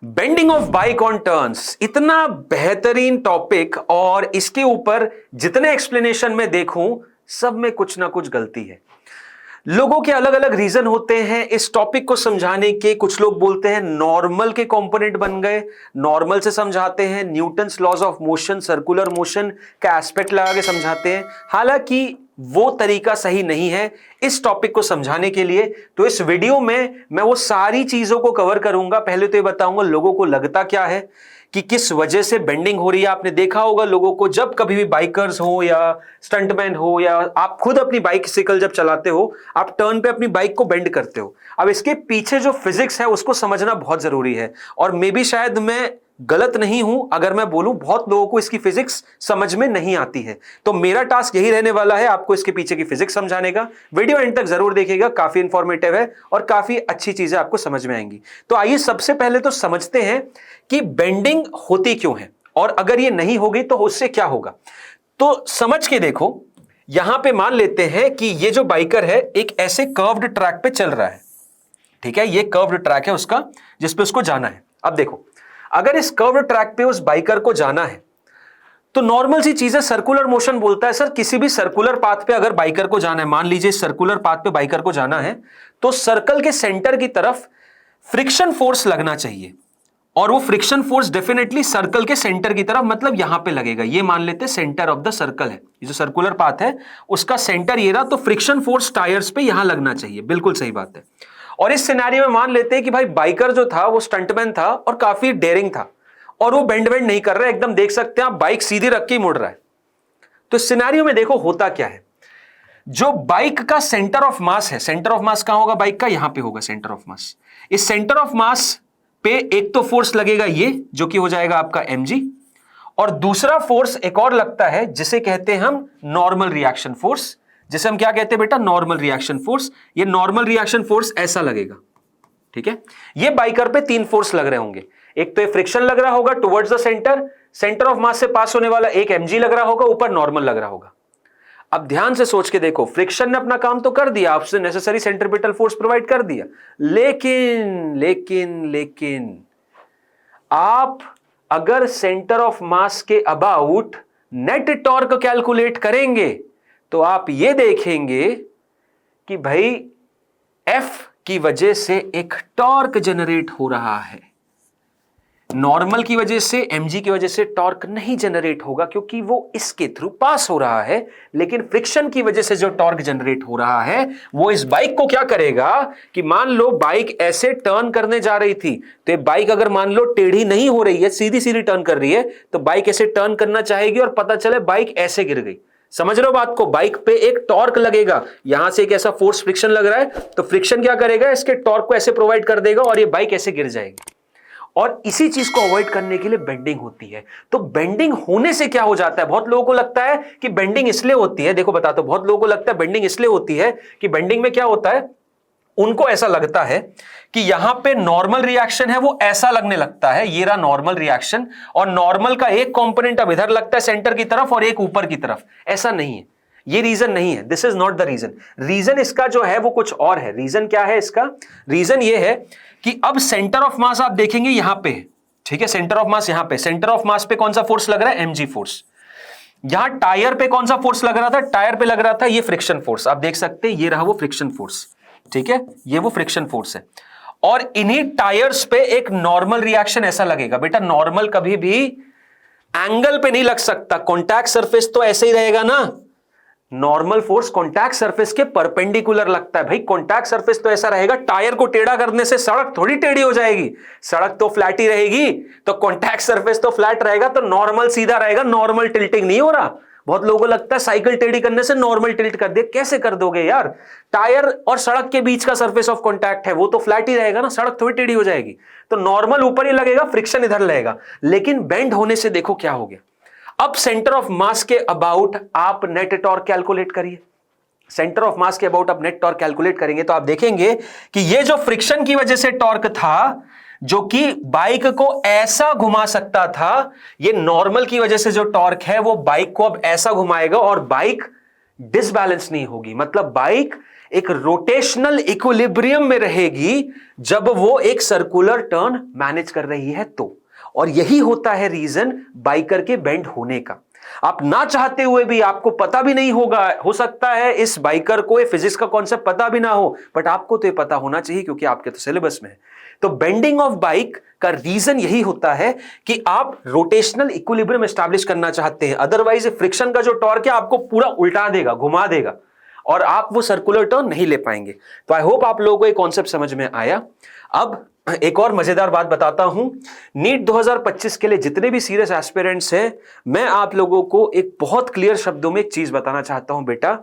Bending of bike on turns, इतना बेहतरीन topic और इसके ऊपर जितने एक्सप्लेनेशन में देखूं सब में कुछ ना कुछ गलती है। लोगों के अलग अलग रीजन होते हैं इस टॉपिक को समझाने के। कुछ लोग बोलते हैं नॉर्मल के कंपोनेंट बन गए, नॉर्मल से समझाते हैं, Newton's laws of motion, circular motion का एस्पेक्ट लगा के समझाते हैं। हालांकि वो तरीका सही नहीं है इस टॉपिक को समझाने के लिए। तो इस वीडियो में मैं वो सारी चीजों को कवर करूंगा। पहले तो ये बताऊंगा लोगों को लगता क्या है कि किस वजह से बेंडिंग हो रही है। आपने देखा होगा लोगों को, जब कभी भी बाइकर्स हो या स्टंटमैन हो या आप खुद अपनी बाइसिकल जब चलाते हो, आप टर्न पे अपनी बाइक को बेंड करते हो। अब इसके पीछे जो फिजिक्स है उसको समझना बहुत जरूरी है। और मे भी शायद मैं गलत नहीं हूं अगर मैं बोलूं बहुत लोगों को इसकी फिजिक्स समझ में नहीं आती है। तो मेरा टास्क यही रहने वाला है आपको इसके पीछे की फिजिक्स समझाने का। वीडियो एंड तक जरूर देखिएगा, काफी इंफॉर्मेटिव है और काफी अच्छी चीजें आपको समझ में आएंगी। तो आइए सबसे पहले तो समझते हैं कि बेंडिंग होती क्यों है और अगर ये नहीं होगी तो उससे क्या होगा। तो समझ के देखो, यहां पे मान लेते हैं कि ये जो बाइकर है एक ऐसे कर्व्ड ट्रैक पे चल रहा है। ठीक है, ये कर्व्ड ट्रैक है उसका जिसपे उसको जाना है। अब देखो, अगर इस कर्व्ड ट्रैक पे उस बाइकर को जाना है तो नॉर्मल सी चीज है, सर्कुलर मोशन बोलता है। सर किसी भी सर्कुलर पाथ पे अगर बाइकर को जाना है, मान लीजिए सर्कुलर पाथ पे बाइकर को जाना है, तो सर्कल के सेंटर की तरफ फ्रिक्शन फोर्स लगना चाहिए। और वो फ्रिक्शन फोर्स डेफिनेटली सर्कल के सेंटर की तरफ, मतलब यहां पे लगेगा। ये मान लेते हैं सेंटर ऑफ द सर्कल है, ये जो सर्कुलर पाथ है उसका सेंटर ये रहा, तो फ्रिक्शन फोर्स टायर्स पे यहां लगना चाहिए। बिल्कुल सही बात है। और इस सिनेरियो में मान लेते हैं कि भाई बाइकर जो था वो स्टंटमैन था और काफी डेयरिंग था और वो बेंड वेंड नहीं कर रहा है, एकदम देख सकते हैं आप बाइक सीधी रख के ही मुड़ रहा है। तो इस सिनेरियो में देखो होता क्या है, जो बाइक का सेंटर ऑफ मास है, सेंटर ऑफ मास कहां होगा बाइक का, यहां पे होगा सेंटर ऑफ मास। इस सेंटर ऑफ मास पे एक तो फोर्स लगेगा ये जो कि हो जाएगा आपका mg, और दूसरा फोर्स एक और लगता है जिसे कहते हैं हम नॉर्मल रिएक्शन फोर्स। जिसे हम क्या कहते हैं बेटा, नॉर्मल रिएक्शन फोर्स। ये नॉर्मल रिएक्शन फोर्स ऐसा लगेगा। ठीक है, ये बाइकर पे तीन फोर्स लग रहे होंगे। एक तो ये फ्रिक्शन लग रहा होगा towards the centre, centre of mass से पास होने वाला एक mg लग रहा होगा, ऊपर नॉर्मल लग रहा होगा। अब ध्यान से सोच के देखो, फ्रिक्शन ने अपना काम तो कर दिया, आपसे नेसेसरी सेंट्रीपिटल फोर्स प्रोवाइड कर दिया, लेकिन लेकिन लेकिन आप अगर सेंटर ऑफ मास के अबाउट नेट टॉर्क कैलकुलेट करेंगे तो आप ये देखेंगे कि भाई F की वजह से एक टॉर्क जनरेट हो रहा है। नॉर्मल की वजह से, mg की वजह से टॉर्क नहीं जनरेट होगा क्योंकि वो इसके थ्रू पास हो रहा है। लेकिन फ्रिक्शन की वजह से जो टॉर्क जनरेट हो रहा है वो इस बाइक को क्या करेगा कि मान लो बाइक ऐसे टर्न करने जा रही थी, तो बाइक अगर मान लो टेढ़ी नहीं हो रही है, सीधी सीधी टर्न कर रही है, तो बाइक ऐसे टर्न करना चाहेगी और पता चले बाइक ऐसे गिर गई। समझ रहे हो बात को, बाइक पे एक टॉर्क लगेगा, यहां से एक ऐसा फोर्स फ्रिक्शन लग रहा है, तो फ्रिक्शन क्या करेगा, इसके टॉर्क को ऐसे प्रोवाइड कर देगा और ये बाइक ऐसे गिर जाएगी। और इसी चीज को अवॉइड करने के लिए बेंडिंग होती है। तो बेंडिंग होने से क्या हो जाता है, बहुत लोगों को लगता है कि बेंडिंग इसलिए होती है, देखो बताता हूं, बहुत लोगों को लगता है बेंडिंग इसलिए होती है कि बेंडिंग में क्या होता है, उनको ऐसा लगता है कि यहां पे नॉर्मल रिएक्शन है वो ऐसा लगने लगता है, ये रहा नॉर्मल रिएक्शन, और नॉर्मल का एक कंपोनेंट अब इधर लगता है सेंटर की तरफ और एक ऊपर की तरफ। ऐसा नहीं है, ये रीजन नहीं है, this is not the reason. Reason इसका जो है वो कुछ और है। रीजन क्या है इसका, रीजन ये है कि अब सेंटर ऑफ मास आप देखेंगे यहां पे, ठीक है, सेंटर ऑफ मास यहां पे, सेंटर ऑफ मास पे कौन सा फोर्स लग रहा है, mg फोर्स। यहां टायर पे कौन सा फोर्स लग रहा था, टायर पे लग रहा था ये फ्रिक्शन फोर्स। आप देख सकते हैं ये रहा वो फ्रिक्शन फोर्स, ठीक है, ये वो फ्रिक्शन फोर्स है। और इन्हीं टायर्स पे एक नॉर्मल रिएक्शन ऐसा लगेगा। बेटा नॉर्मल कभी भी एंगल पे नहीं लग सकता, कॉन्टैक्ट सरफेस तो ऐसे ही रहेगा ना। नॉर्मल फोर्स कॉन्टैक्ट सरफेस के परपेंडिकुलर लगता है। भाई कॉन्टैक्ट सरफेस तो ऐसा रहेगा, टायर को टेढ़ा करने से सड़क थोड़ी टेढ़ी हो जाएगी, सड़क तो फ्लैट ही रहेगी। तो कॉन्टैक्ट सरफेस तो फ्लैट रहेगा, तो नॉर्मल सीधा रहेगा, नॉर्मल टिल्टिंग नहीं हो रहा। बहुत लोगों को लगता है साइकिल टेढ़ी करने से नॉर्मल टिल्ट कर दे, कैसे कर दोगे यार, टायर और सड़क के बीच का सरफेस ऑफ कॉन्टैक्ट है, वो तो फ्लैट ही रहेगा ना, सड़क थोड़ी टेढ़ी हो जाएगी। तो नॉर्मल ऊपर ही लगेगा, फ्रिक्शन इधर लगेगा। लेकिन बेंड होने से देखो क्या हो गया, अब सेंटर ऑफ मास के अबाउट आप नेट टॉर्क कैलकुलेट करिए। सेंटर ऑफ मास के अबाउट आप नेट टॉर्क कैलकुलेट करेंगे तो आप देखेंगे कि ये जो फ्रिक्शन की वजह से टॉर्क था, जो कि बाइक को ऐसा घुमा सकता था, ये नॉर्मल की वजह से जो टॉर्क है वो बाइक को अब ऐसा घुमाएगा और बाइक डिसबैलेंस नहीं होगी। मतलब बाइक एक रोटेशनल इक्विलिब्रियम में रहेगी जब वो एक सर्कुलर टर्न मैनेज कर रही है तो। और यही होता है रीजन बाइकर के बेंड होने का। आप ना चाहते हुए भी, आपको पता भी नहीं होगा, हो सकता है इस बाइकर को ये फिजिक्स का कॉन्सेप्ट पता भी ना हो, बट आपको तो ये पता होना चाहिए क्योंकि आपके तो सिलेबस में है। तो बेंडिंग ऑफ बाइक का रीजन यही होता है कि आप रोटेशनल इक्विलिब्रियम एस्टैब्लिश करना चाहते हैं। अदरवाइज फ्रिक्शन का जो टॉर्क है आपको पूरा उल्टा देगा, घुमा देगा, और आप वो सर्कुलर टर्न नहीं ले पाएंगे। तो आई होप आप लोगों को ये कॉन्सेप्ट समझ में आया। अब एक और मजेदार बात बताता हूं, नीट 2025 के लिए जितने भी सीरियस एस्पिरेंट्स हैं, मैं आप लोगों को एक बहुत क्लियर शब्दों में एक चीज बताना चाहता हूं। बेटा,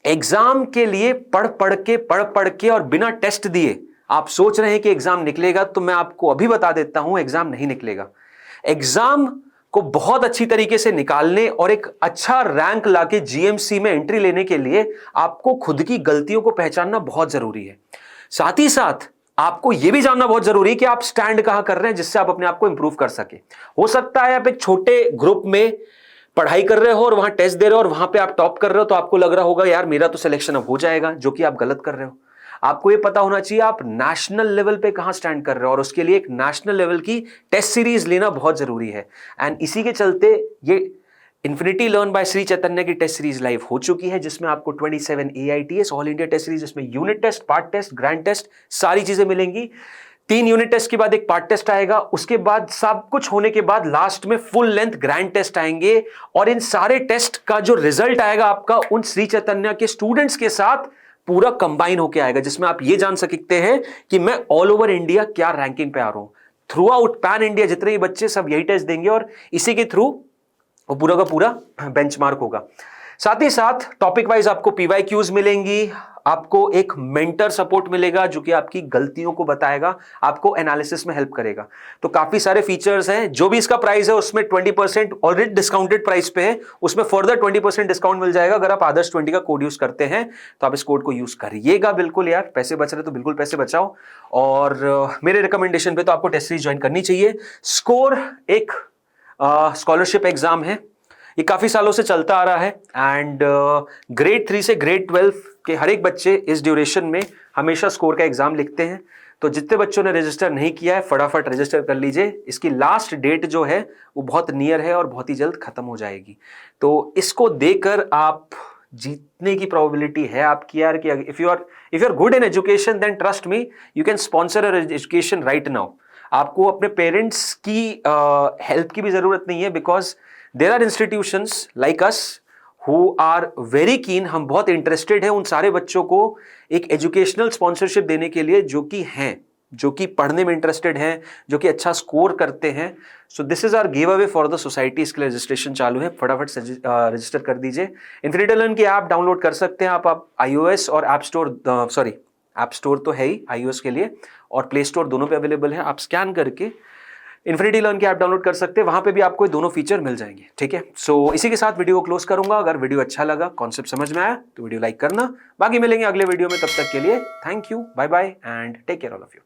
एग्जाम के लिए पढ़ पढ़ के और बिना टेस्ट दिए आप सोच रहे हैं कि एग्जाम निकलेगा, तो मैं आपको अभी बता देता हूं, एग्जाम नहीं निकलेगा। एग्जाम को बहुत अच्छी तरीके से निकालने और एक अच्छा रैंक लाके जीएमसी में एंट्री लेने के लिए आपको खुद की गलतियों को पहचानना बहुत जरूरी है। साथ ही साथ आपको यह भी जानना बहुत जरूरी है कि आप स्टैंड कहां कर रहे हैं, जिससे आप अपने आप को इंप्रूव कर सके। हो सकता है आप एक छोटे ग्रुप में पढ़ाई कर रहे हो और वहां टेस्ट दे रहे हो और वहां पे आप टॉप कर रहे हो, तो आपको लग रहा होगा यार मेरा तो सिलेक्शन अब हो जाएगा, जो कि आप गलत कर रहे हो। आपको यह पता होना चाहिए आप नेशनल लेवल पे कहां स्टैंड कर रहे हो, और उसके लिए एक नेशनल लेवल की टेस्ट सीरीज लेना बहुत जरूरी है। एंड इसी के चलते ये infinity learn by Shri Chaitanya की टेस्ट सीरीज लाइव हो चुकी है, जिसमें आपको 27 AITS all India test series, जिसमें unit test, part test, grand test, सारी चीजें मिलेंगी। 3 यूनिट टेस्ट के बाद एक पार्ट टेस्ट आएगा, उसके बाद सब कुछ होने के बाद लास्ट में फुल लेंथ ग्रैंड टेस्ट आएंगे। और इन सारे टेस्ट का जो रिजल्ट आएगा आपका उन श्री चैतन्य के स्टूडेंट्स के साथ पूरा कंबाइन होकर आएगा, जिसमें आप ये जान सकते हैं कि मैं ऑल ओवर इंडिया क्या रैंकिंग पे आ रहा हूं। थ्रू आउट पैन इंडिया जितने भी बच्चे सब यही टेस्ट देंगे और इसी के थ्रू वो पूरा का पूरा बेंचमार्क होगा। साथ ही साथ टॉपिक वाइज आपको PYQs मिलेंगी, आपको एक मेंटर सपोर्ट मिलेगा जो कि आपकी गलतियों को बताएगा, आपको एनालिसिस में हेल्प करेगा। तो काफी सारे फीचर्स हैं। जो भी इसका प्राइस है उसमें 20% ऑलरेडी डिस्काउंटेड प्राइस पे है, उसमें फर्दर 20% डिस्काउंट मिल जाएगा अगर आप आदर्श 20 का कोड यूज करते हैं। तो आप इस कोड को यूज करिएगा बिल्कुल यार, पैसे बच रहे तो बिल्कुल पैसे बचाओ। और मेरे रिकमेंडेशन पे तो आपको टेस्ट सीरीज ज्वाइन करनी चाहिए। स्कोर एक स्कॉलरशिप एग्जाम है, ये काफी सालों से चलता आ रहा है। एंड ग्रेड 3 से ग्रेड 12 के हर एक बच्चे इस ड्यूरेशन में हमेशा स्कोर का एग्जाम लिखते हैं। तो जितने बच्चों ने रजिस्टर नहीं किया है फटाफट रजिस्टर कर लीजिए। इसकी लास्ट डेट जो है वो बहुत नियर है और बहुत ही जल्द खत्म हो जाएगी। तो इसको देकर आप जीतने की प्रोबेबिलिटी है आपकी यार, कि if you are good in education then trust me you can sponsor your education right now. आपको अपने पेरेंट्स की हेल्प की भी जरूरत नहीं है, because there are institutions like us who are very keen. हम बहुत इंटरेस्टेड हैं उन सारे बच्चों को एक एजुकेशनल स्पॉन्सरशिप देने के लिए जो कि पढ़ने में इंटरेस्टेड हैं, जो कि अच्छा स्कोर करते हैं। So this is our give away for the society. इसके लिए रजिस्ट्रेशन चालू है, फटाफट रजिस्टर कर दीजिए। इन्फिनिटी लर्न की ऐप डाउनलोड कर सकते हैं आप iOS और ऐप स्टोर तो है ही iOS के लिए, और प्ले स्टोर दोनों पे अवेलेबल है। आप स्कैन करके इन्फिनिटी लर्न की ऐप डाउनलोड कर सकते हैं, वहां पे भी आपको दोनों फीचर मिल जाएंगे। ठीक है, सो इसी के साथ वीडियो को क्लोज करूंगा। अगर वीडियो अच्छा लगा, कॉन्सेप्ट समझ में आया तो वीडियो लाइक करना। बाकी मिलेंगे अगले वीडियो में, तब तक के लिए thank you, bye bye and take care all of you.